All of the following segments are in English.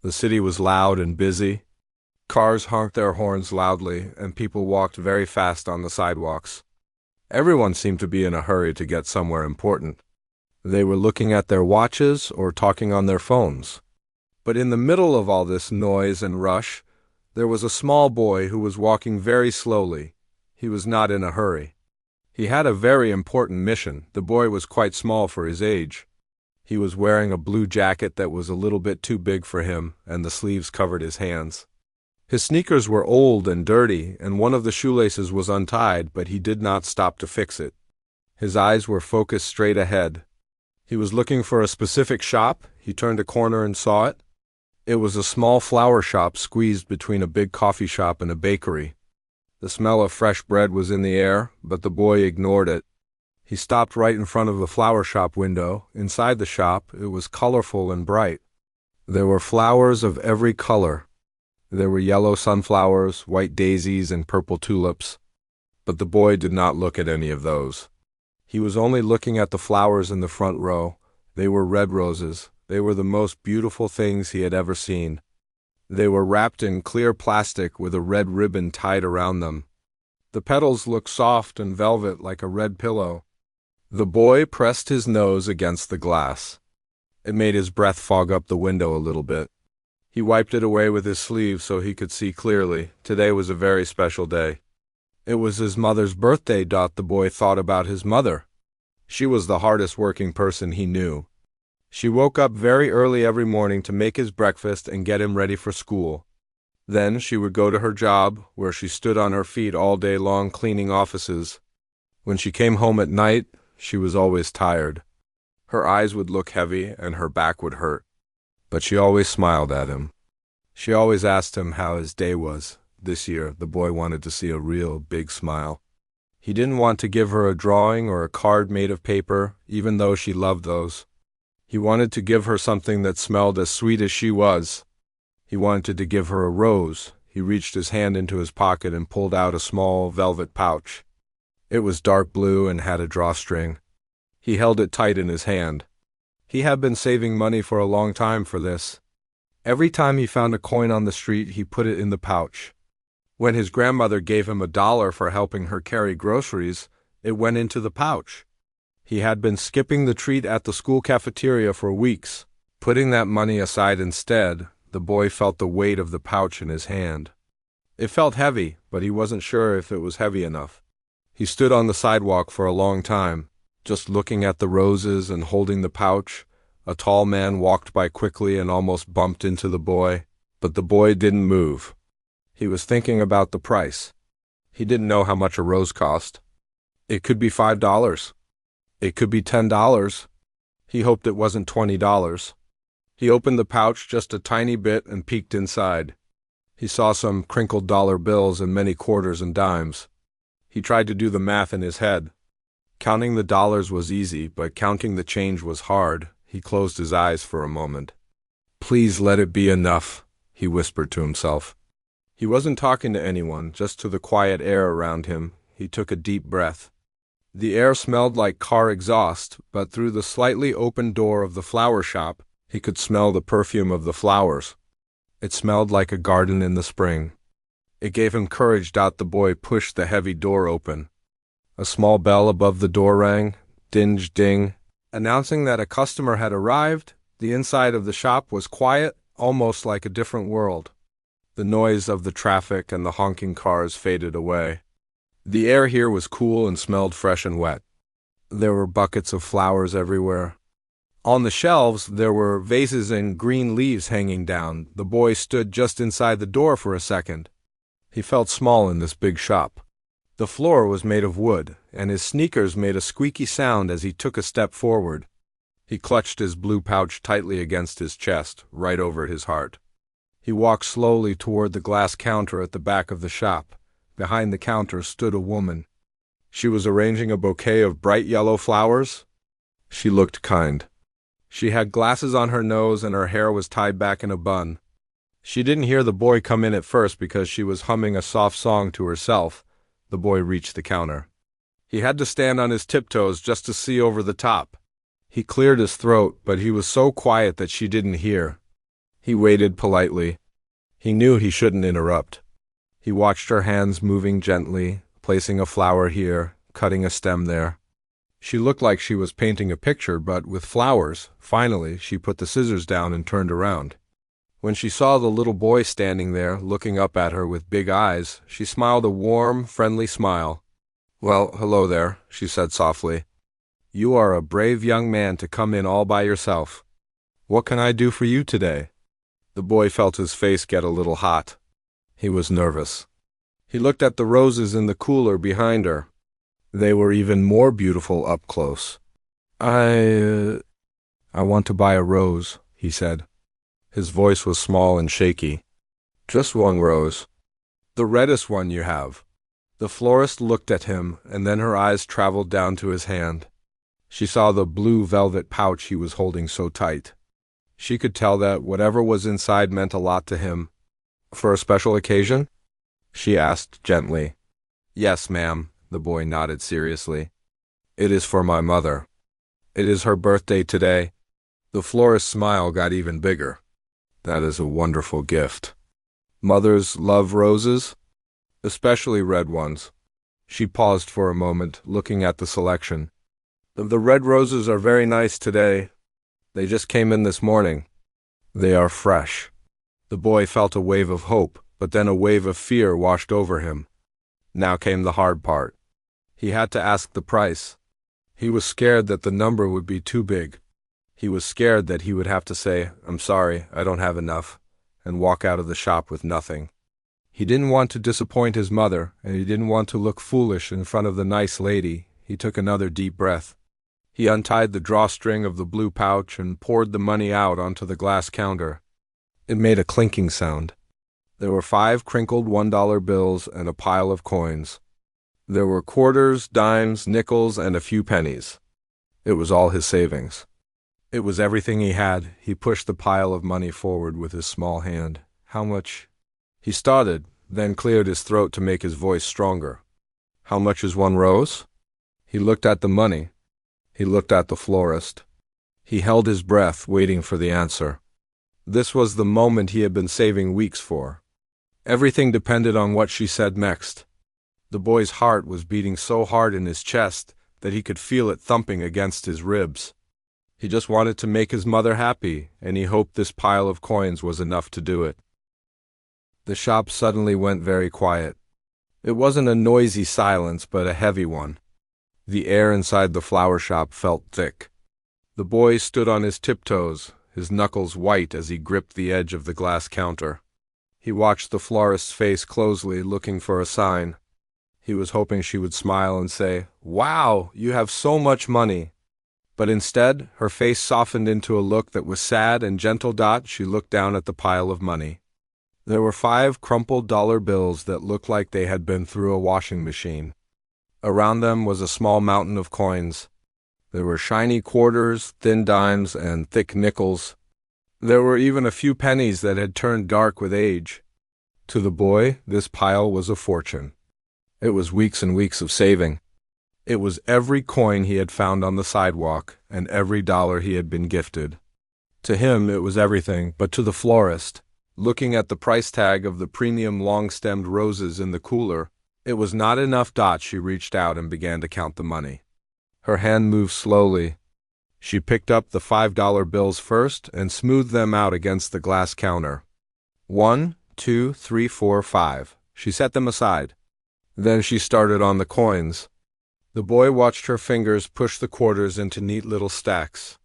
The city was loud and busy. Cars honked their horns loudly, and people walked very fast on the sidewalks. Everyone seemed to be in a hurry to get somewhere important. They were looking at their watches or talking on their phones. But in the middle of all this noise and rush, there was a small boy who was walking very slowly. He was not in a hurry. He had a very important mission. The boy was quite small for his age. He was wearing a blue jacket that was a little bit too big for him, and the sleeves covered his hands. His sneakers were old and dirty, and one of the shoelaces was untied, but he did not stop to fix it. His eyes were focused straight ahead. He was looking for a specific shop. He turned a corner and saw it. It was a small flower shop squeezed between a big coffee shop and a bakery. The smell of fresh bread was in the air, but the boy ignored it. He stopped right in front of the flower shop window. Inside the shop, it was colorful and bright. There were flowers of every color. There were yellow sunflowers, white daisies, and purple tulips. But the boy did not look at any of those. He was only looking at the flowers in the front row. They were red roses. They were the most beautiful things he had ever seen. They were wrapped in clear plastic with a red ribbon tied around them. The petals looked soft and velvet like a red pillow. The boy pressed his nose against the glass. It made his breath fog up the window a little bit. He wiped it away with his sleeve so he could see clearly. Today was a very special day. It was his mother's birthday. The boy thought about his mother. She was the hardest working person he knew. She woke up very early every morning to make his breakfast and get him ready for school. Then she would go to her job, where she stood on her feet all day long cleaning offices. When she came home at night, she was always tired. Her eyes would look heavy and her back would hurt. But she always smiled at him. She always asked him how his day was. This year, the boy wanted to see a real big smile. He didn't want to give her a drawing or a card made of paper, even though she loved those. He wanted to give her something that smelled as sweet as she was. He wanted to give her a rose. He reached his hand into his pocket and pulled out a small velvet pouch. It was dark blue and had a drawstring. He held it tight in his hand. He had been saving money for a long time for this. Every time he found a coin on the street, he put it in the pouch. When his grandmother gave him $1 for helping her carry groceries, it went into the pouch. He had been skipping the treat at the school cafeteria for weeks. Putting that money aside instead, the boy felt the weight of the pouch in his hand. It felt heavy, but he wasn't sure if it was heavy enough. He stood on the sidewalk for a long time, just looking at the roses and holding the pouch. A tall man walked by quickly and almost bumped into the boy, but the boy didn't move. He was thinking about the price. He didn't know how much a rose cost. It could be $5. It could be $10. He hoped it wasn't $20. He opened the pouch just a tiny bit and peeked inside. He saw some crinkled dollar bills and many quarters and dimes. He tried to do the math in his head. Counting the dollars was easy, but counting the change was hard. He closed his eyes for a moment. "Please let it be enough," he whispered to himself. He wasn't talking to anyone, just to the quiet air around him. He took a deep breath. The air smelled like car exhaust, but through the slightly open door of the flower shop, he could smell the perfume of the flowers. It smelled like a garden in the spring. It gave him courage. The boy pushed the heavy door open. A small bell above the door rang, dinge ding, announcing that a customer had arrived. The inside of the shop was quiet, almost like a different world. The noise of the traffic and the honking cars faded away. The air here was cool and smelled fresh and wet. There were buckets of flowers everywhere. On the shelves, there were vases and green leaves hanging down. The boy stood just inside the door for a second. He felt small in this big shop. The floor was made of wood, and his sneakers made a squeaky sound as he took a step forward. He clutched his blue pouch tightly against his chest, right over his heart. He walked slowly toward the glass counter at the back of the shop. Behind the counter stood a woman. She was arranging a bouquet of bright yellow flowers. She looked kind. She had glasses on her nose and her hair was tied back in a bun. She didn't hear the boy come in at first because she was humming a soft song to herself. The boy reached the counter. He had to stand on his tiptoes just to see over the top. He cleared his throat, but he was so quiet that she didn't hear. He waited politely. He knew he shouldn't interrupt. He watched her hands moving gently, placing a flower here, cutting a stem there. She looked like she was painting a picture, but with flowers. Finally, she put the scissors down and turned around. When she saw the little boy standing there, looking up at her with big eyes, she smiled a warm, friendly smile. "Well, hello there," she said softly. "You are a brave young man to come in all by yourself. What can I do for you today?" The boy felt his face get a little hot. He was nervous. He looked at the roses in the cooler behind her. They were even more beautiful up close. I want to buy a rose," he said. His voice was small and shaky. "Just one rose. The reddest one you have." The florist looked at him, and then her eyes traveled down to his hand. She saw the blue velvet pouch he was holding so tight. She could tell that whatever was inside meant a lot to him. "For a special occasion?" she asked gently. "Yes, ma'am," the boy nodded seriously. "It is for my mother. It is her birthday today." The florist's smile got even bigger. "That is a wonderful gift. Mothers love roses, especially red ones." She paused for a moment, looking at the selection. The red roses are very nice today. They just came in this morning. They are fresh." The boy felt a wave of hope, but then a wave of fear washed over him. Now came the hard part. He had to ask the price. He was scared that the number would be too big. He was scared that he would have to say, "I'm sorry, I don't have enough," and walk out of the shop with nothing. He didn't want to disappoint his mother, and he didn't want to look foolish in front of the nice lady. He took another deep breath. He untied the drawstring of the blue pouch and poured the money out onto the glass counter. It made a clinking sound. There were 5 crinkled $1 bills and a pile of coins. There were quarters, dimes, nickels, and a few pennies. It was all his savings. It was everything he had. He pushed the pile of money forward with his small hand. "How much?" He started, then cleared his throat to make his voice stronger. "How much is one rose?" He looked at the money. He looked at the florist. He held his breath, waiting for the answer. This was the moment he had been saving weeks for. Everything depended on what she said next. The boy's heart was beating so hard in his chest that he could feel it thumping against his ribs. He just wanted to make his mother happy, and he hoped this pile of coins was enough to do it. The shop suddenly went very quiet. It wasn't a noisy silence, but a heavy one. The air inside the flower shop felt thick. The boy stood on his tiptoes, his knuckles white as he gripped the edge of the glass counter. He watched the florist's face closely, looking for a sign. He was hoping she would smile and say, "Wow, you have so much money." But instead, her face softened into a look that was sad and gentle. She looked down at the pile of money. There were 5 crumpled dollar bills that looked like they had been through a washing machine. Around them was a small mountain of coins. There were shiny quarters, thin dimes, and thick nickels. There were even a few pennies that had turned dark with age. To the boy, this pile was a fortune. It was weeks and weeks of saving. It was every coin he had found on the sidewalk and every dollar he had been gifted. To him, it was everything, but to the florist, looking at the price tag of the premium long-stemmed roses in the cooler, it was not enough. She reached out and began to count the money. Her hand moved slowly. She picked up the $5 bills first and smoothed them out against the glass counter. 1, 2, 3, 4, 5. She set them aside. Then she started on the coins. The boy watched her fingers push the quarters into neat little stacks.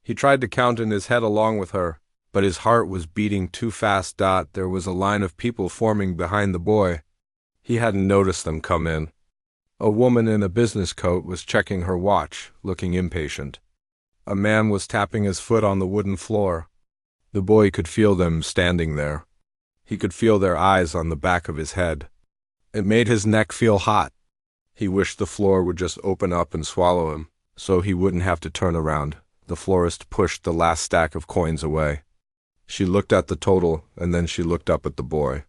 He tried to count in his head along with her, but his heart was beating too fast. There was a line of people forming behind the boy. He hadn't noticed them come in. A woman in a business coat was checking her watch, looking impatient. A man was tapping his foot on the wooden floor. The boy could feel them standing there. He could feel their eyes on the back of his head. It made his neck feel hot. He wished the floor would just open up and swallow him, so he wouldn't have to turn around. The florist pushed the last stack of coins away. She looked at the total, and then she looked up at the boy.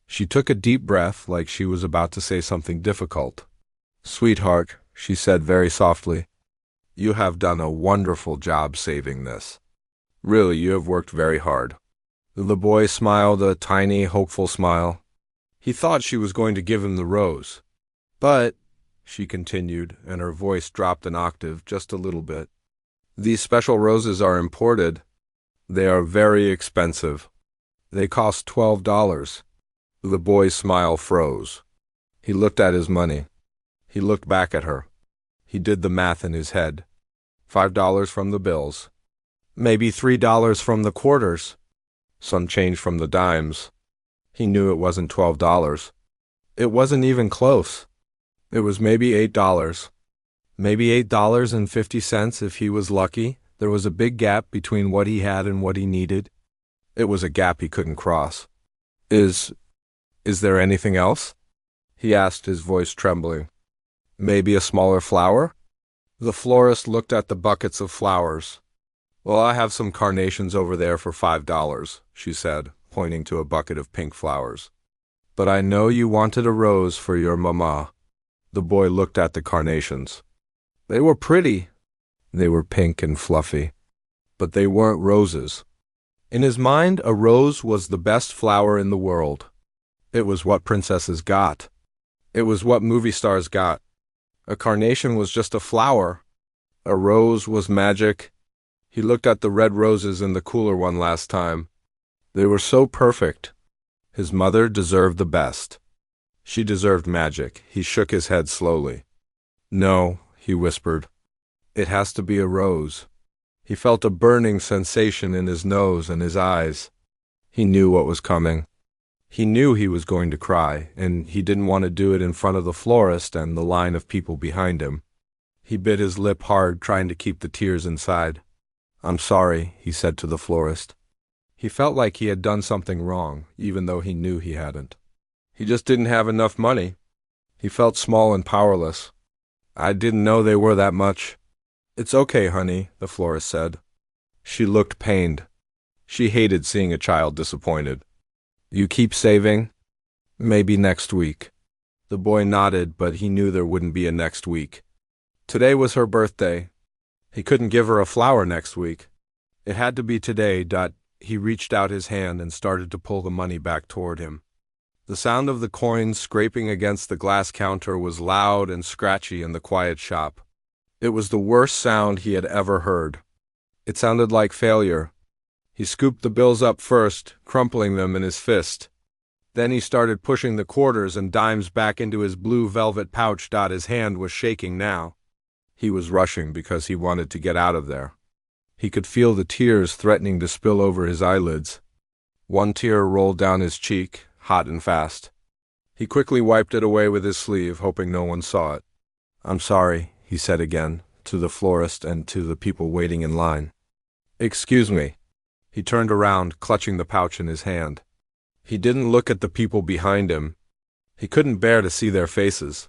She took a deep breath, like she was about to say something difficult. "Sweetheart," she said very softly, "you have done a wonderful job saving this. Really, you have worked very hard. The boy smiled a tiny, hopeful smile. He thought she was going to give him the rose. But, she continued, and her voice dropped an octave just a little bit, these special roses are imported. They are very expensive. They cost $12. The boy's smile froze. He looked at his money. He looked back at her. He did the math in his head. $5 from the bills. Maybe $3 from the quarters. Some change from the dimes. He knew it wasn't $12. It wasn't even close. It was maybe $8. Maybe $8.50 if he was lucky. There was a big gap between what he had and what he needed. It was a gap he couldn't cross. Is there anything else? He asked, his voice trembling. Maybe a smaller flower? The florist looked at the buckets of flowers. Well, I have some carnations over there for $5, she said, pointing to a bucket of pink flowers. But I know you wanted a rose for your mama. The boy looked at the carnations. They were pretty. They were pink and fluffy. But they weren't roses. In his mind, a rose was the best flower in the world. It was what princesses got. It was what movie stars got. A carnation was just a flower. A rose was magic. He looked at the red roses in the cooler one last time. They were so perfect. His mother deserved the best. She deserved magic. He shook his head slowly. No, he whispered. It has to be a rose. He felt a burning sensation in his nose and his eyes. He knew what was coming. He knew he was going to cry, and he didn't want to do it in front of the florist and the line of people behind him. He bit his lip hard, trying to keep the tears inside. I'm sorry, he said to the florist. He felt like he had done something wrong, even though he knew he hadn't. He just didn't have enough money. He felt small and powerless. I didn't know they were that much. It's okay, honey, the florist said. She looked pained. She hated seeing a child disappointed. You keep saving? Maybe next week. The boy nodded, but he knew there wouldn't be a next week. Today was her birthday. He couldn't give her a flower next week. It had to be today. He reached out his hand and started to pull the money back toward him. The sound of the coins scraping against the glass counter was loud and scratchy in the quiet shop. It was the worst sound he had ever heard. It sounded like failure. He scooped the bills up first, crumpling them in his fist. Then he started pushing the quarters and dimes back into his blue velvet pouch. His hand was shaking now. He was rushing because he wanted to get out of there. He could feel the tears threatening to spill over his eyelids. One tear rolled down his cheek, hot and fast. He quickly wiped it away with his sleeve, hoping no one saw it. I'm sorry, he said again, to the florist and to the people waiting in line. Excuse me. He turned around, clutching the pouch in his hand. He didn't look at the people behind him. He couldn't bear to see their faces.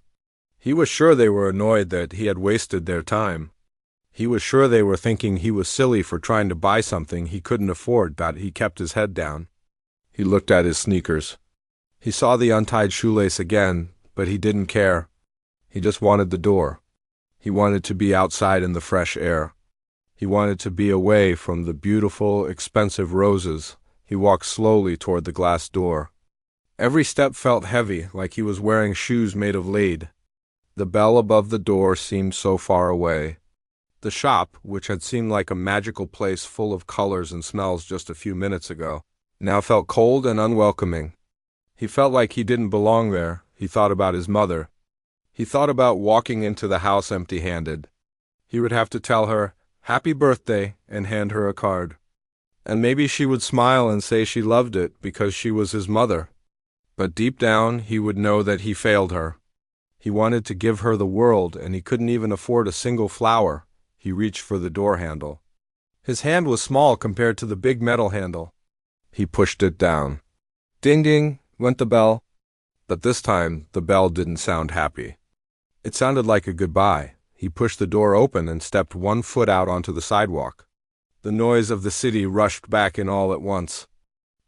He was sure they were annoyed that he had wasted their time. He was sure they were thinking he was silly for trying to buy something he couldn't afford. He kept his head down. He looked at his sneakers. He saw the untied shoelace again, but he didn't care. He just wanted the door. He wanted to be outside in the fresh air. He wanted to be away from the beautiful, expensive roses. He walked slowly toward the glass door. Every step felt heavy, like he was wearing shoes made of lead. The bell above the door seemed so far away. The shop, which had seemed like a magical place full of colors and smells just a few minutes ago, now felt cold and unwelcoming. He felt like he didn't belong there. He thought about his mother. He thought about walking into the house empty-handed. He would have to tell her, "Happy birthday," and hand her a card. And maybe she would smile and say she loved it because she was his mother. But deep down, he would know that he failed her. He wanted to give her the world, and he couldn't even afford a single flower. He reached for the door handle. His hand was small compared to the big metal handle. He pushed it down. Ding ding, went the bell. But this time, the bell didn't sound happy. It sounded like a goodbye. He pushed the door open and stepped 1 foot out onto the sidewalk. The noise of the city rushed back in all at once.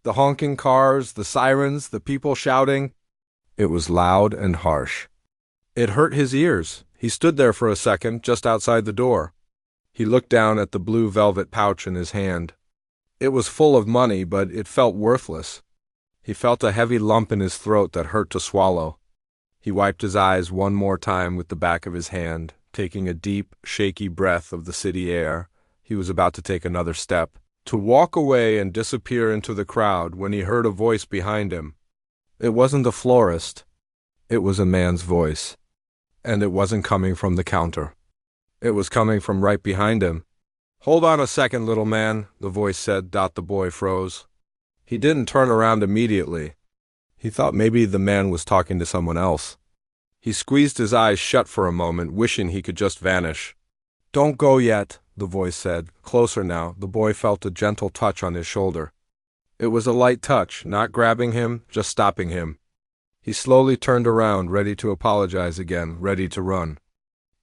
The honking cars, the sirens, the people shouting. It was loud and harsh. It hurt his ears. He stood there for a second, just outside the door. He looked down at the blue velvet pouch in his hand. It was full of money, but it felt worthless. He felt a heavy lump in his throat that hurt to swallow. He wiped his eyes one more time with the back of his hand, taking a deep, shaky breath of the city air. He was about to take another step, to walk away and disappear into the crowd, when he heard a voice behind him. It wasn't the florist. It was a man's voice. And it wasn't coming from the counter. It was coming from right behind him. "Hold on a second, little man," the voice said. The boy froze. He didn't turn around immediately. He thought maybe the man was talking to someone else. He squeezed his eyes shut for a moment, wishing he could just vanish. "Don't go yet," the voice said. Closer now, the boy felt a gentle touch on his shoulder. It was a light touch, not grabbing him, just stopping him. He slowly turned around, ready to apologize again, ready to run.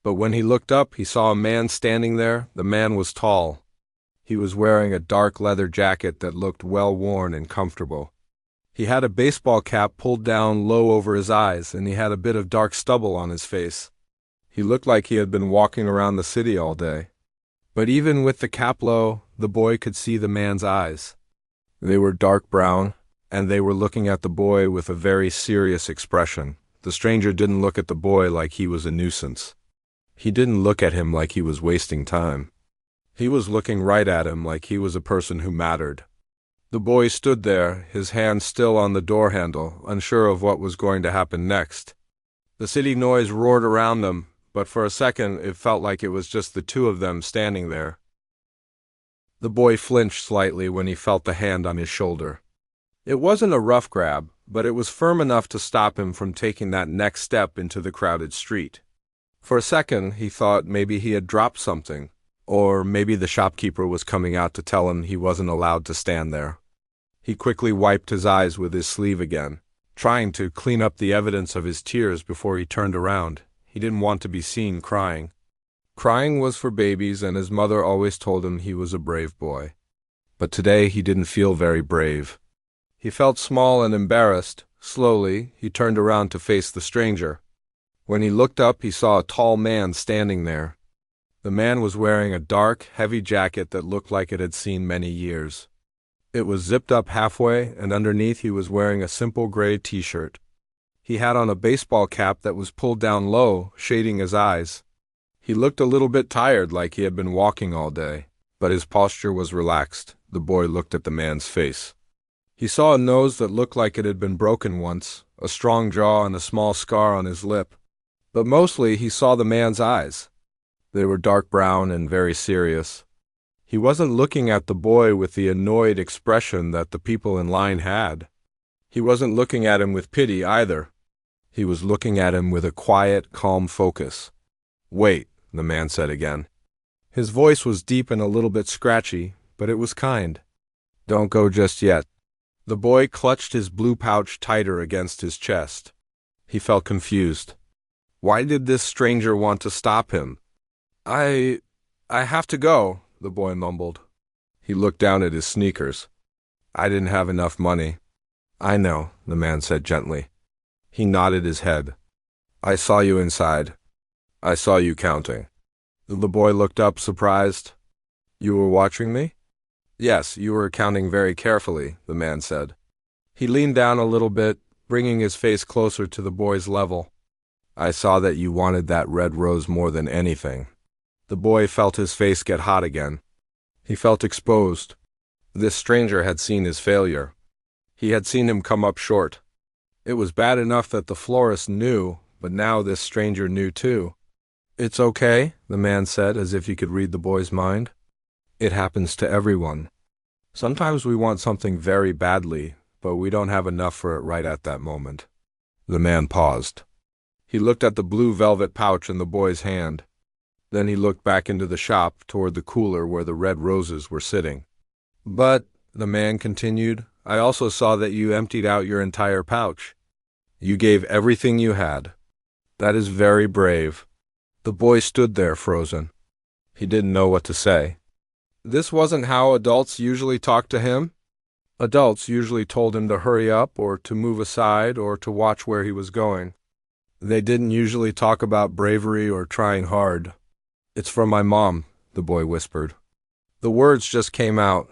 But when he looked up, he saw a man standing there. The man was tall. He was wearing a dark leather jacket that looked well-worn and comfortable. He had a baseball cap pulled down low over his eyes, and he had a bit of dark stubble on his face. He looked like he had been walking around the city all day. But even with the cap low, the boy could see the man's eyes. They were dark brown, and they were looking at the boy with a very serious expression. The stranger didn't look at the boy like he was a nuisance. He didn't look at him like he was wasting time. He was looking right at him like he was a person who mattered. The boy stood there, his hand still on the door handle, unsure of what was going to happen next. The city noise roared around them, but for a second it felt like it was just the two of them standing there. The boy flinched slightly when he felt the hand on his shoulder. It wasn't a rough grab, but it was firm enough to stop him from taking that next step into the crowded street. For a second, he thought maybe he had dropped something, or maybe the shopkeeper was coming out to tell him he wasn't allowed to stand there. He quickly wiped his eyes with his sleeve again, trying to clean up the evidence of his tears before he turned around. He didn't want to be seen crying. Crying was for babies, and his mother always told him he was a brave boy. But today he didn't feel very brave. He felt small and embarrassed. Slowly, he turned around to face the stranger. When he looked up, he saw a tall man standing there. The man was wearing a dark, heavy jacket that looked like it had seen many years. It was zipped up halfway, and underneath he was wearing a simple gray t-shirt. He had on a baseball cap that was pulled down low, shading his eyes. He looked a little bit tired, like he had been walking all day, but his posture was relaxed. The boy looked at the man's face. He saw a nose that looked like it had been broken once, a strong jaw and a small scar on his lip. But mostly he saw the man's eyes. They were dark brown and very serious. He wasn't looking at the boy with the annoyed expression that the people in line had. He wasn't looking at him with pity either. He was looking at him with a quiet, calm focus. "Wait," the man said again. His voice was deep and a little bit scratchy, but it was kind. "Don't go just yet." The boy clutched his blue pouch tighter against his chest. He felt confused. Why did this stranger want to stop him? I have to go," the boy mumbled. He looked down at his sneakers. "I didn't have enough money." "I know," the man said gently. He nodded his head. "I saw you inside. I saw you counting." The boy looked up, surprised. "You were watching me?" "Yes, you were counting very carefully," the man said. He leaned down a little bit, bringing his face closer to the boy's level. "I saw that you wanted that red rose more than anything." The boy felt his face get hot again. He felt exposed. This stranger had seen his failure. He had seen him come up short. It was bad enough that the florist knew, but now this stranger knew too. "It's okay," the man said, as if he could read the boy's mind. "It happens to everyone. Sometimes we want something very badly, but we don't have enough for it right at that moment." The man paused. He looked at the blue velvet pouch in the boy's hand. Then he looked back into the shop, toward the cooler where the red roses were sitting. "But," the man continued, "I also saw that you emptied out your entire pouch. You gave everything you had. That is very brave." The boy stood there frozen. He didn't know what to say. This wasn't how adults usually talked to him. Adults usually told him to hurry up, or to move aside, or to watch where he was going. They didn't usually talk about bravery or trying hard. "It's from my mom," the boy whispered. The words just came out.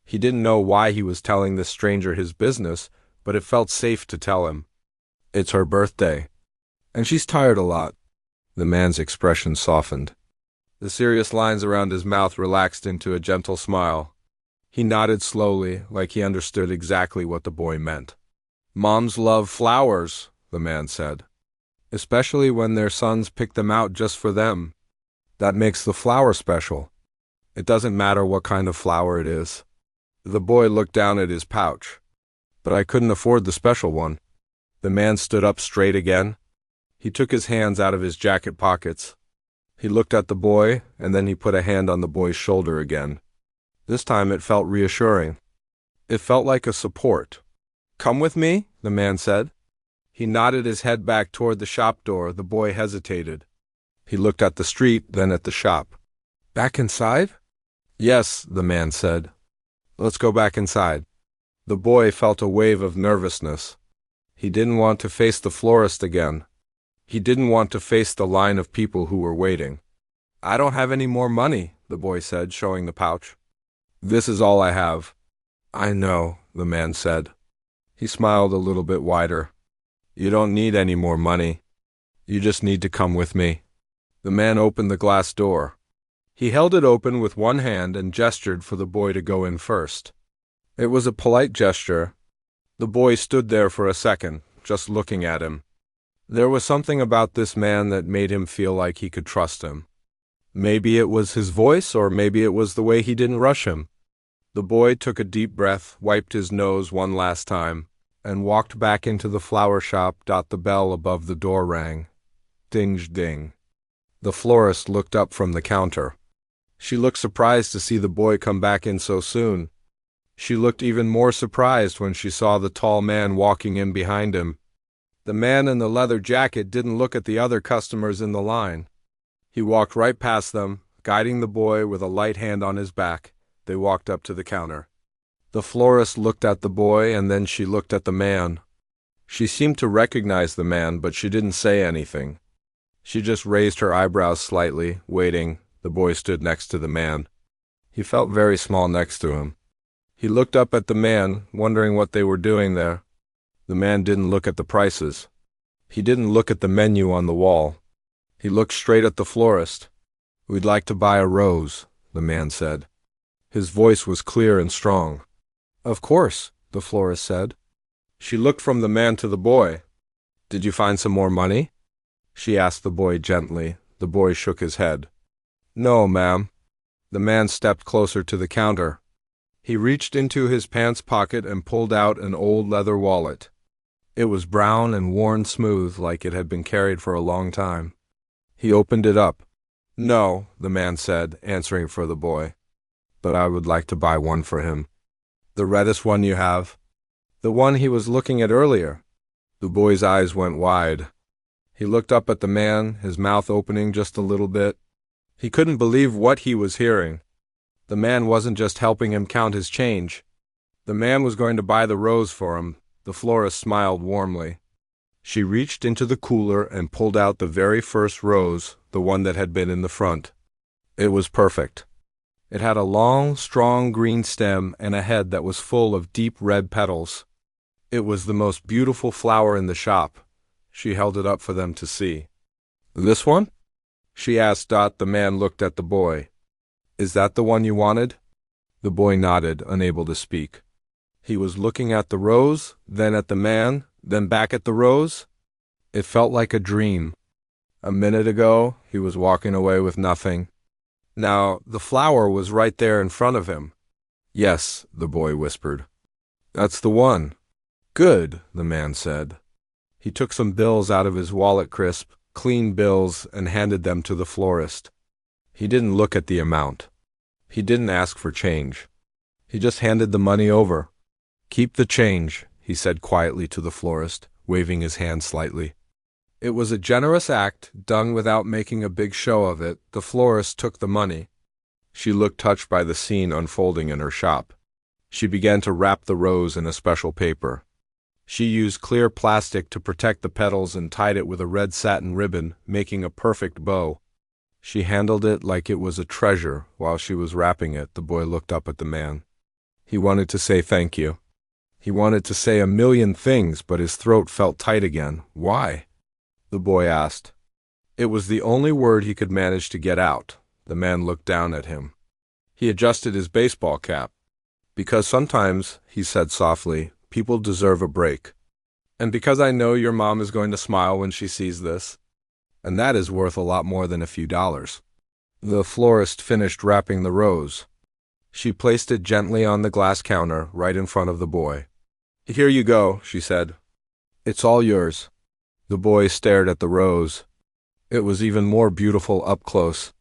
He didn't know why he was telling this stranger his business, but it felt safe to tell him. It's her birthday, and she's tired a lot. The man's expression softened. The serious lines around his mouth relaxed into a gentle smile. He nodded slowly, like he understood exactly what the boy meant. Moms love flowers, the man said, especially when their sons pick them out just for them. That makes the flower special. It doesn't matter what kind of flower it is. The boy looked down at his pouch. But I couldn't afford the special one. The man stood up straight again. He took his hands out of his jacket pockets. He looked at the boy, and then he put a hand on the boy's shoulder again. This time it felt reassuring. It felt like a support. Come with me, the man said. He nodded his head back toward the shop door. The boy hesitated. He looked at the street, then at the shop. Back inside? Yes, the man said. Let's go back inside. The boy felt a wave of nervousness. He didn't want to face the florist again. He didn't want to face the line of people who were waiting. I don't have any more money, the boy said, showing the pouch. This is all I have. I know, the man said. He smiled a little bit wider. You don't need any more money. You just need to come with me. The man opened the glass door. He held it open with one hand and gestured for the boy to go in first. It was a polite gesture. The boy stood there for a second, just looking at him. There was something about this man that made him feel like he could trust him. Maybe it was his voice, or maybe it was the way he didn't rush him. The boy took a deep breath, wiped his nose one last time, and walked back into the flower shop. The bell above the door rang. Ding-ding. The florist looked up from the counter. She looked surprised to see the boy come back in so soon. She looked even more surprised when she saw the tall man walking in behind him. The man in the leather jacket didn't look at the other customers in the line. He walked right past them, guiding the boy with a light hand on his back. They walked up to the counter. The florist looked at the boy, and then she looked at the man. She seemed to recognize the man, but she didn't say anything. She just raised her eyebrows slightly, waiting. The boy stood next to the man. He felt very small next to him. He looked up at the man, wondering what they were doing there. The man didn't look at the prices. He didn't look at the menu on the wall. He looked straight at the florist. We'd like to buy a rose, the man said. His voice was clear and strong. Of course, the florist said. She looked from the man to the boy. Did you find some more money? She asked the boy gently. The boy shook his head. No, ma'am. The man stepped closer to the counter. He reached into his pants pocket and pulled out an old leather wallet. It was brown and worn smooth like it had been carried for a long time. He opened it up. No, the man said, answering for the boy. But I would like to buy one for him. The reddest one you have? The one he was looking at earlier. The boy's eyes went wide. He looked up at the man, his mouth opening just a little bit. He couldn't believe what he was hearing. The man wasn't just helping him count his change. The man was going to buy the rose for him. The florist smiled warmly. She reached into the cooler and pulled out the very first rose, the one that had been in the front. It was perfect. It had a long, strong green stem and a head that was full of deep red petals. It was the most beautiful flower in the shop. She held it up for them to see. This one? She asked. The man looked at the boy. Is that the one you wanted? The boy nodded, unable to speak. He was looking at the rose, then at the man, then back at the rose. It felt like a dream. A minute ago, he was walking away with nothing. Now, the flower was right there in front of him. Yes, the boy whispered. That's the one. Good, the man said. He took some bills out of his wallet, crisp, clean bills, and handed them to the florist. He didn't look at the amount. He didn't ask for change. He just handed the money over. Keep the change, he said quietly to the florist, waving his hand slightly. It was a generous act, done without making a big show of it. The florist took the money. She looked touched by the scene unfolding in her shop. She began to wrap the rose in a special paper. She used clear plastic to protect the petals and tied it with a red satin ribbon, making a perfect bow. She handled it like it was a treasure. While she was wrapping it, the boy looked up at the man. He wanted to say thank you. He wanted to say a million things, but his throat felt tight again. Why? The boy asked. It was the only word he could manage to get out. The man looked down at him. He adjusted his baseball cap. Because sometimes, he said softly, people deserve a break. And because I know your mom is going to smile when she sees this. And that is worth a lot more than a few dollars. The florist finished wrapping the rose. She placed it gently on the glass counter right in front of the boy. Here you go, she said. It's all yours. The boy stared at the rose. It was even more beautiful up close.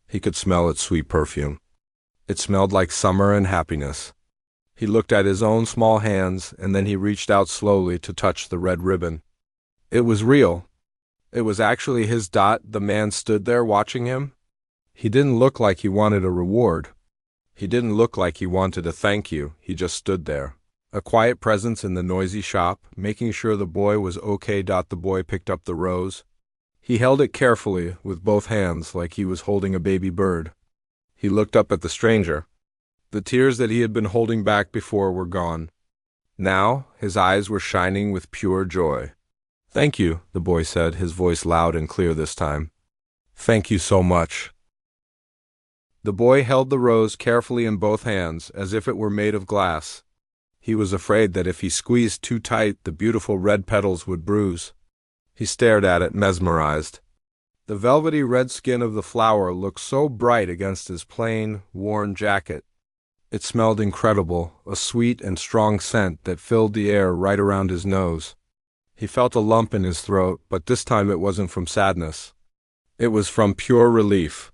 He could smell its sweet perfume. It smelled like summer and happiness. He looked at his own small hands, and then he reached out slowly to touch the red ribbon. It was real. It was actually his dot. The man stood there watching him. He didn't look like he wanted a reward. He didn't look like he wanted a thank you. He just stood there. A quiet presence in the noisy shop, making sure the boy was okay. The boy picked up the rose. He held it carefully with both hands like he was holding a baby bird. He looked up at the stranger. The tears that he had been holding back before were gone. Now, his eyes were shining with pure joy. Thank you, the boy said, his voice loud and clear this time. Thank you so much. The boy held the rose carefully in both hands, as if it were made of glass. He was afraid that if he squeezed too tight, the beautiful red petals would bruise. He stared at it, mesmerized. The velvety red skin of the flower looked so bright against his plain, worn jacket. It smelled incredible, a sweet and strong scent that filled the air right around his nose. He felt a lump in his throat, but this time it wasn't from sadness. It was from pure relief.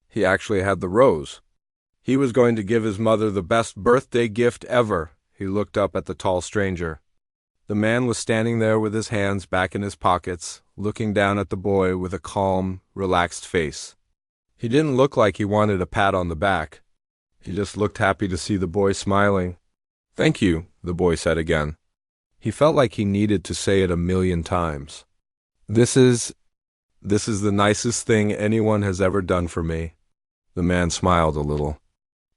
He actually had the rose. He was going to give his mother the best birthday gift ever. He looked up at the tall stranger. The man was standing there with his hands back in his pockets, looking down at the boy with a calm, relaxed face. He didn't look like he wanted a pat on the back. He just looked happy to see the boy smiling. Thank you, the boy said again. He felt like he needed to say it 1,000,000 times. This is the nicest thing anyone has ever done for me. The man smiled a little.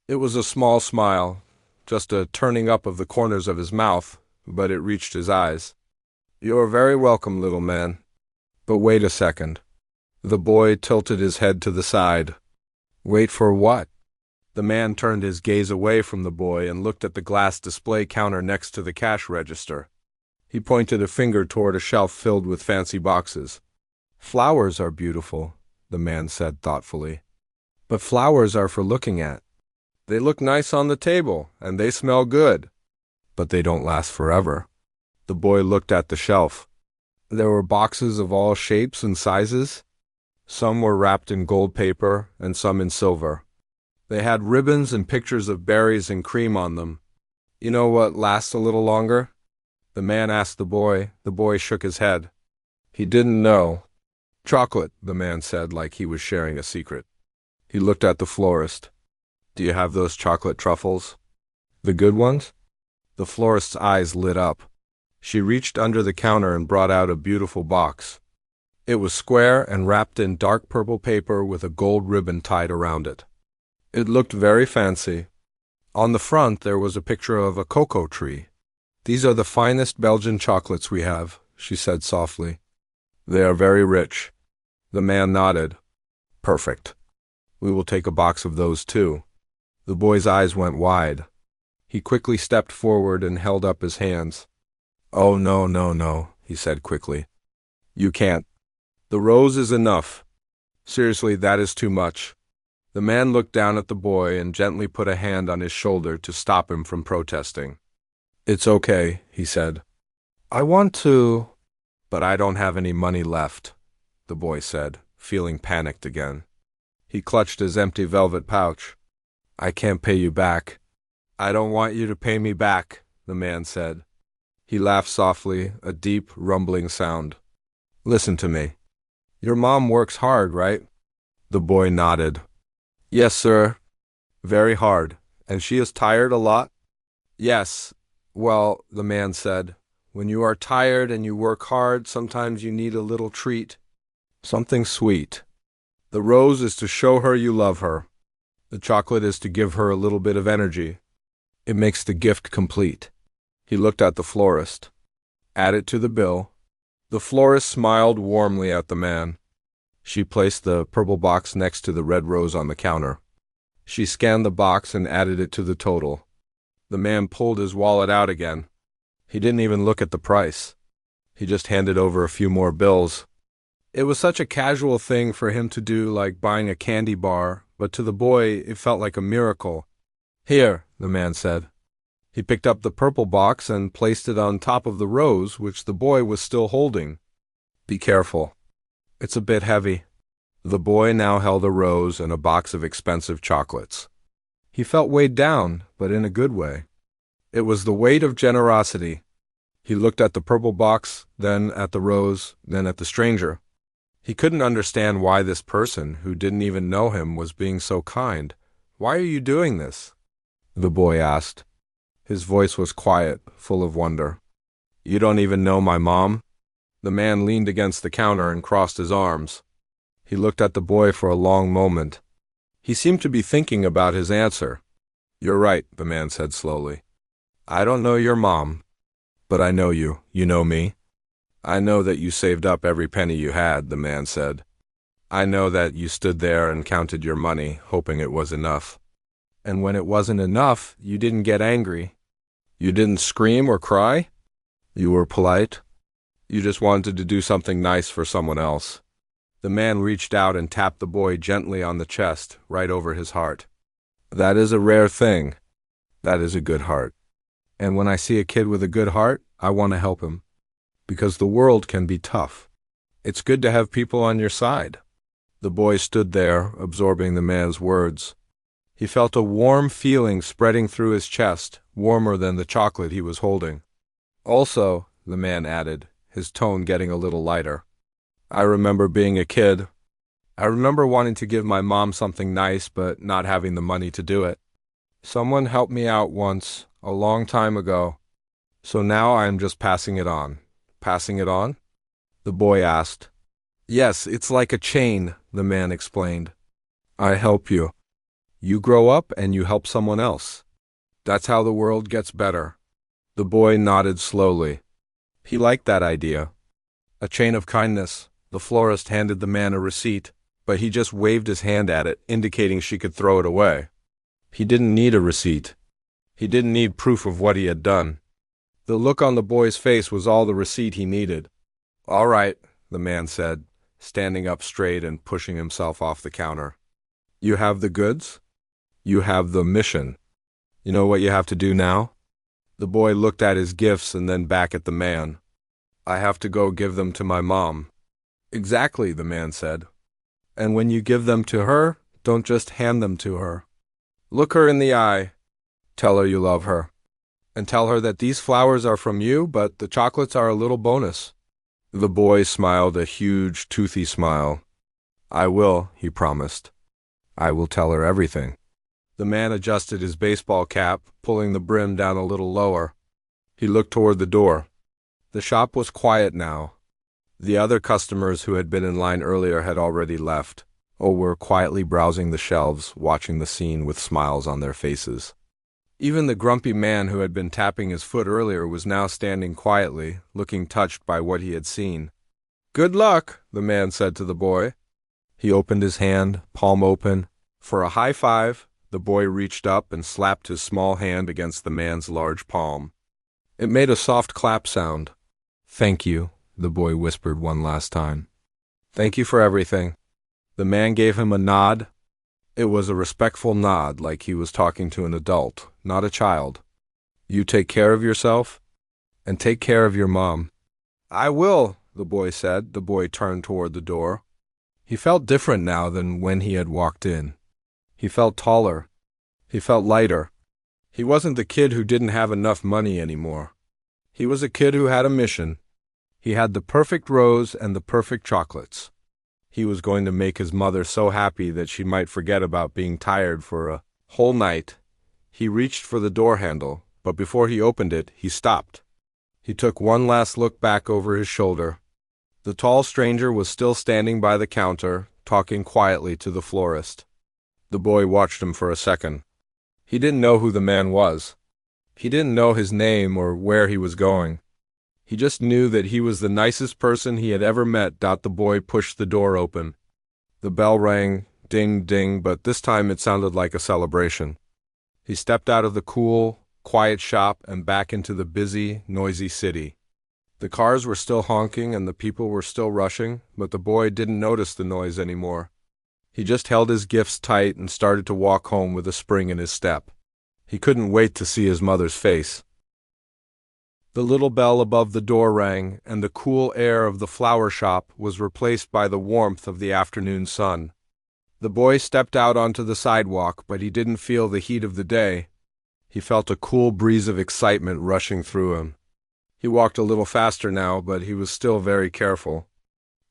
It was a small smile, just a turning up of the corners of his mouth, but it reached his eyes. You're very welcome, little man. But wait a second. The boy tilted his head to the side. Wait for what? The man turned his gaze away from the boy and looked at the glass display counter next to the cash register. He pointed a finger toward a shelf filled with fancy boxes. Flowers are beautiful, the man said thoughtfully. But flowers are for looking at. They look nice on the table, and they smell good. But they don't last forever. The boy looked at the shelf. There were boxes of all shapes and sizes. Some were wrapped in gold paper, and some in silver. They had ribbons and pictures of berries and cream on them. You know what lasts a little longer? The man asked the boy. The boy shook his head. He didn't know. Chocolate, the man said, like he was sharing a secret. He looked at the florist. Do you have those chocolate truffles? The good ones? The florist's eyes lit up. She reached under the counter and brought out a beautiful box. It was square and wrapped in dark purple paper with a gold ribbon tied around it. It looked very fancy. On the front there was a picture of a cocoa tree. These are the finest Belgian chocolates we have, she said softly. They are very rich. The man nodded. Perfect. We will take a box of those too. The boy's eyes went wide. He quickly stepped forward and held up his hands. Oh, no, he said quickly. You can't. The rose is enough. Seriously, that is too much. The man looked down at the boy and gently put a hand on his shoulder to stop him from protesting. It's okay, he said. I want to, but I don't have any money left, the boy said, feeling panicked again. He clutched his empty velvet pouch. I can't pay you back. I don't want you to pay me back, the man said. He laughed softly, a deep, rumbling sound. Listen to me. Your mom works hard, right? The boy nodded. Yes, sir. Very hard. And she is tired a lot? Yes. Well, the man said, when you are tired and you work hard, sometimes you need a little treat. Something sweet. The rose is to show her you love her. The chocolate is to give her a little bit of energy. It makes the gift complete. He looked at the florist. Add it to the bill. The florist smiled warmly at the man. She placed the purple box next to the red rose on the counter. She scanned the box and added it to the total. The man pulled his wallet out again. He didn't even look at the price. He just handed over a few more bills. It was such a casual thing for him to do, like buying a candy bar, but to the boy it felt like a miracle. Here, the man said. He picked up the purple box and placed it on top of the rose, which the boy was still holding. Be careful. It's a bit heavy. The boy now held a rose and a box of expensive chocolates. He felt weighed down, but in a good way. It was the weight of generosity. He looked at the purple box, then at the rose, then at the stranger. He couldn't understand why this person, who didn't even know him, was being so kind. Why are you doing this? The boy asked. His voice was quiet, full of wonder. You don't even know my mom? The man leaned against the counter and crossed his arms. He looked at the boy for a long moment. He seemed to be thinking about his answer. You're right, the man said slowly. I don't know your mom, but I know you. You know me. I know that you saved up every penny you had, the man said. I know that you stood there and counted your money, hoping it was enough. And when it wasn't enough, you didn't get angry. You didn't scream or cry. You were polite. You just wanted to do something nice for someone else. The man reached out and tapped the boy gently on the chest, right over his heart. That is a rare thing. That is a good heart. And when I see a kid with a good heart, I want to help him. Because the world can be tough. It's good to have people on your side. The boy stood there, absorbing the man's words. He felt a warm feeling spreading through his chest, warmer than the chocolate he was holding. Also, the man added, his tone getting a little lighter, I remember being a kid. I remember wanting to give my mom something nice, but not having the money to do it. Someone helped me out once, a long time ago. So now I am just passing it on. Passing it on? The boy asked. Yes, it's like a chain, the man explained. I help you. You grow up and you help someone else. That's how the world gets better. The boy nodded slowly. He liked that idea. A chain of kindness. The florist handed the man a receipt, but he just waved his hand at it, indicating she could throw it away. He didn't need a receipt. He didn't need proof of what he had done. The look on the boy's face was all the receipt he needed. All right, the man said, standing up straight and pushing himself off the counter. You have the goods? You have the mission. You know what you have to do now? The boy looked at his gifts and then back at the man. I have to go give them to my mom. Exactly, the man said. And when you give them to her, don't just hand them to her. Look her in the eye. Tell her you love her. And tell her that these flowers are from you, but the chocolates are a little bonus. The boy smiled a huge, toothy smile. I will, he promised. I will tell her everything. The man adjusted his baseball cap, pulling the brim down a little lower. He looked toward the door. The shop was quiet now. The other customers who had been in line earlier had already left, or were quietly browsing the shelves, watching the scene with smiles on their faces. Even the grumpy man who had been tapping his foot earlier was now standing quietly, looking touched by what he had seen. Good luck, the man said to the boy. He opened his hand, palm open. For a high five, the boy reached up and slapped his small hand against the man's large palm. It made a soft clap sound. Thank you, the boy whispered one last time. Thank you for everything. The man gave him a nod. It was a respectful nod, like he was talking to an adult, not a child. You take care of yourself, and take care of your mom. I will, the boy said. The boy turned toward the door. He felt different now than when he had walked in. He felt taller. He felt lighter. He wasn't the kid who didn't have enough money anymore. He was a kid who had a mission. He had the perfect rose and the perfect chocolates. He was going to make his mother so happy that she might forget about being tired for a whole night. He reached for the door handle, but before he opened it, he stopped. He took one last look back over his shoulder. The tall stranger was still standing by the counter, talking quietly to the florist. The boy watched him for a second. He didn't know who the man was. He didn't know his name or where he was going. He just knew that he was the nicest person he had ever met. The boy pushed the door open. The bell rang, ding, ding, but this time it sounded like a celebration. He stepped out of the cool, quiet shop and back into the busy, noisy city. The cars were still honking and the people were still rushing, but the boy didn't notice the noise anymore. He just held his gifts tight and started to walk home with a spring in his step. He couldn't wait to see his mother's face. The little bell above the door rang, and the cool air of the flower shop was replaced by the warmth of the afternoon sun. The boy stepped out onto the sidewalk, but he didn't feel the heat of the day. He felt a cool breeze of excitement rushing through him. He walked a little faster now, but he was still very careful.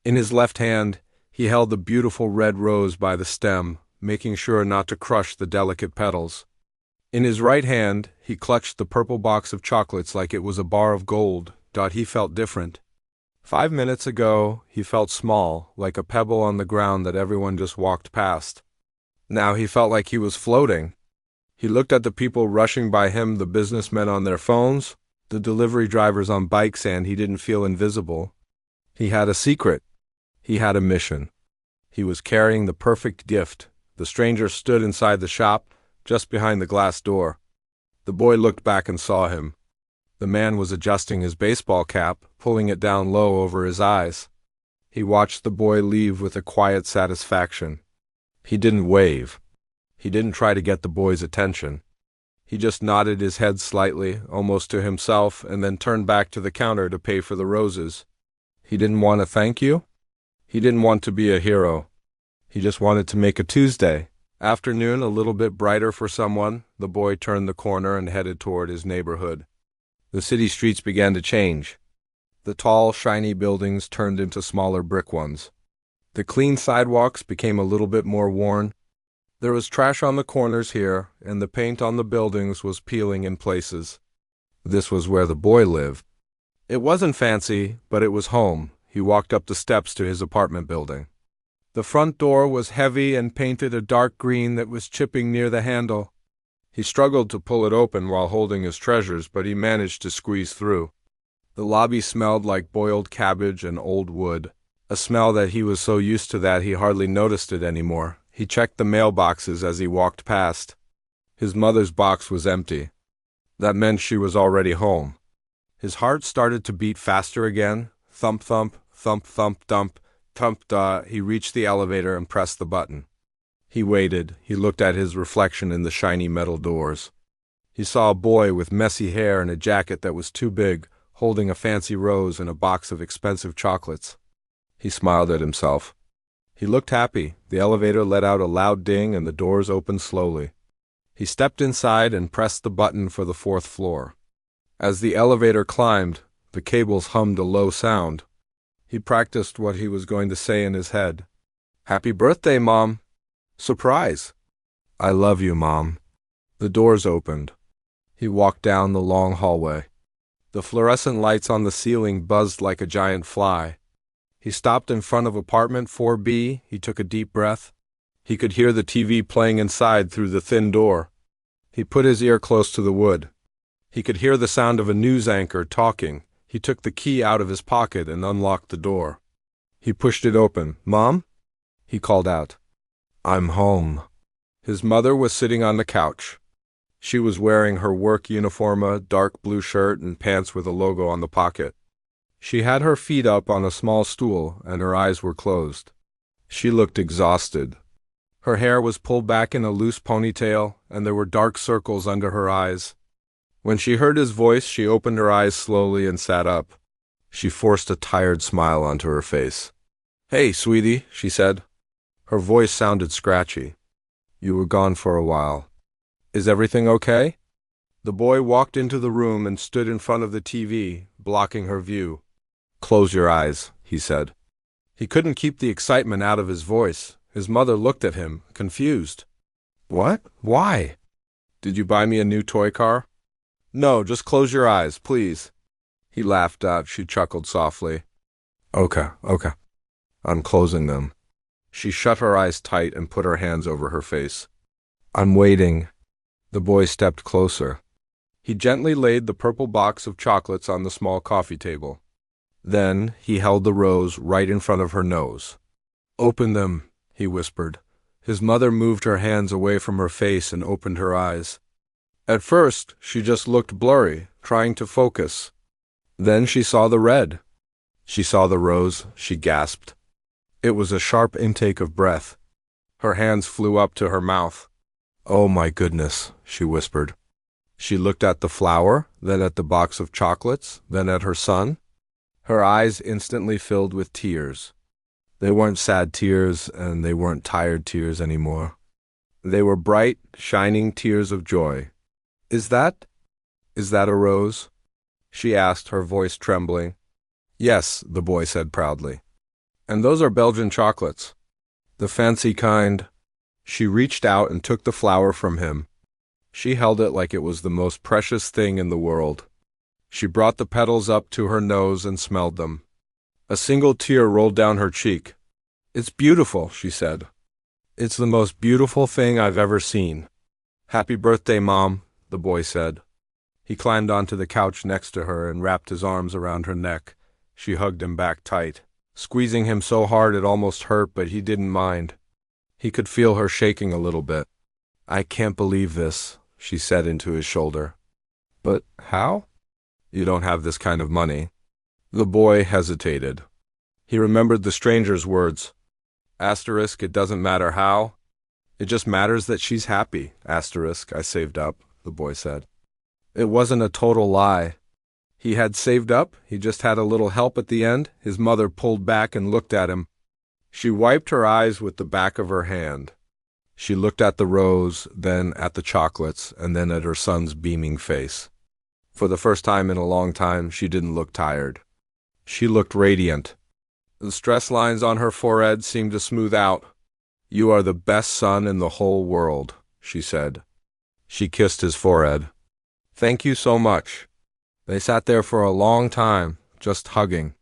In his left hand, he held the beautiful red rose by the stem, making sure not to crush the delicate petals. In his right hand, he clutched the purple box of chocolates like it was a bar of gold. He felt different. 5 minutes ago, he felt small, like a pebble on the ground that everyone just walked past. Now he felt like he was floating. He looked at the people rushing by him, the businessmen on their phones, the delivery drivers on bikes, and he didn't feel invisible. He had a secret. He had a mission. He was carrying the perfect gift. The stranger stood inside the shop, just behind the glass door. The boy looked back and saw him. The man was adjusting his baseball cap, pulling it down low over his eyes. He watched the boy leave with a quiet satisfaction. He didn't wave. He didn't try to get the boy's attention. He just nodded his head slightly, almost to himself, and then turned back to the counter to pay for the roses. He didn't want to thank you. He didn't want to be a hero. He just wanted to make a Tuesday afternoon a little bit brighter for someone. The boy turned the corner and headed toward his neighborhood. The city streets began to change. The tall, shiny buildings turned into smaller brick ones. The clean sidewalks became a little bit more worn. There was trash on the corners here, and the paint on the buildings was peeling in places. This was where the boy lived. It wasn't fancy, but it was home. He walked up the steps to his apartment building. The front door was heavy and painted a dark green that was chipping near the handle. He struggled to pull it open while holding his treasures, but he managed to squeeze through. The lobby smelled like boiled cabbage and old wood, a smell that he was so used to that he hardly noticed it anymore. He checked the mailboxes as he walked past. His mother's box was empty. That meant she was already home. His heart started to beat faster again. Thump, thump, thump, thump, dump. Thump-da. He reached the elevator and pressed the button. He waited. He looked at his reflection in the shiny metal doors. He saw a boy with messy hair and a jacket that was too big, holding a fancy rose and a box of expensive chocolates. He smiled at himself. He looked happy. The elevator let out a loud ding and the doors opened slowly. He stepped inside and pressed the button for the 4th floor. As the elevator climbed, the cables hummed a low sound. He practiced what he was going to say in his head. "Happy birthday, Mom." "Surprise." "I love you, Mom." The doors opened. He walked down the long hallway. The fluorescent lights on the ceiling buzzed like a giant fly. He stopped in front of apartment 4B. He took a deep breath. He could hear the TV playing inside through the thin door. He put his ear close to the wood. He could hear the sound of a news anchor talking. He took the key out of his pocket and unlocked the door. He pushed it open. "Mom?" he called out. "I'm home." His mother was sitting on the couch. She was wearing her work uniform, a dark blue shirt and pants with a logo on the pocket. She had her feet up on a small stool and her eyes were closed. She looked exhausted. Her hair was pulled back in a loose ponytail and there were dark circles under her eyes. When she heard his voice, she opened her eyes slowly and sat up. She forced a tired smile onto her face. "Hey, sweetie," she said. Her voice sounded scratchy. "You were gone for a while. Is everything okay?" The boy walked into the room and stood in front of the TV, blocking her view. "Close your eyes," he said. He couldn't keep the excitement out of his voice. His mother looked at him, confused. "What? Why? Did you buy me a new toy car?" "No, just close your eyes, please." He laughed out. She chuckled softly. Okay. I'm closing them." She shut her eyes tight and put her hands over her face. "I'm waiting." The boy stepped closer. He gently laid the purple box of chocolates on the small coffee table. Then he held the rose right in front of her nose. "Open them," he whispered. His mother moved her hands away from her face and opened her eyes. At first, she just looked blurry, trying to focus. Then she saw the red. She saw the rose. She gasped. It was a sharp intake of breath. Her hands flew up to her mouth. "Oh my goodness," she whispered. She looked at the flower, then at the box of chocolates, then at her son. Her eyes instantly filled with tears. They weren't sad tears, and they weren't tired tears anymore. They were bright, shining tears of joy. Is that a rose?" she asked, her voice trembling. "Yes," the boy said proudly. "And those are Belgian chocolates. The fancy kind." She reached out and took the flower from him. She held it like it was the most precious thing in the world. She brought the petals up to her nose and smelled them. A single tear rolled down her cheek. "It's beautiful," she said. "It's the most beautiful thing I've ever seen." "Happy birthday, Mom," the boy said. He climbed onto the couch next to her and wrapped his arms around her neck. She hugged him back tight, squeezing him so hard it almost hurt, but he didn't mind. He could feel her shaking a little bit. "I can't believe this," she said into his shoulder. "But how? You don't have this kind of money." The boy hesitated. He remembered the stranger's words. It doesn't matter how. It just matters that she's happy. I saved up, the boy said. It wasn't a total lie. He had saved up, he just had a little help at the end. His mother pulled back and looked at him. She wiped her eyes with the back of her hand. She looked at the rose, then at the chocolates, and then at her son's beaming face. For the first time in a long time, she didn't look tired. She looked radiant. The stress lines on her forehead seemed to smooth out. "You are the best son in the whole world," she said. She kissed his forehead. "Thank you so much." They sat there for a long time, just hugging.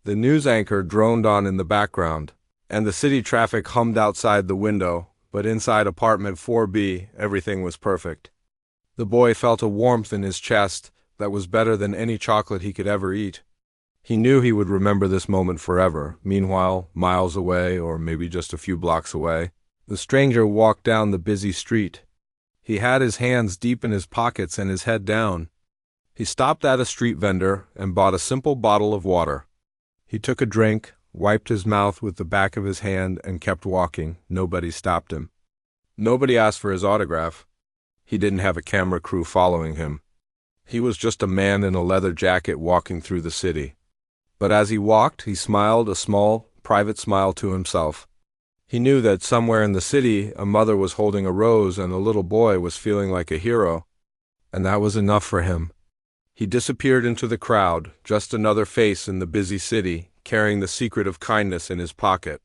The news anchor droned on in the background, and the city traffic hummed outside the window, but inside apartment 4B, everything was perfect. The boy felt a warmth in his chest that was better than any chocolate he could ever eat. He knew he would remember this moment forever. Meanwhile, miles away, or maybe just a few blocks away, the stranger walked down the busy street. He had his hands deep in his pockets and his head down. He stopped at a street vendor and bought a simple bottle of water. He took a drink, wiped his mouth with the back of his hand, and kept walking. Nobody stopped him. Nobody asked for his autograph. He didn't have a camera crew following him. He was just a man in a leather jacket walking through the city. But as he walked, he smiled a small, private smile to himself. He knew that somewhere in the city, a mother was holding a rose and a little boy was feeling like a hero. And that was enough for him. He disappeared into the crowd, just another face in the busy city, carrying the secret of kindness in his pocket.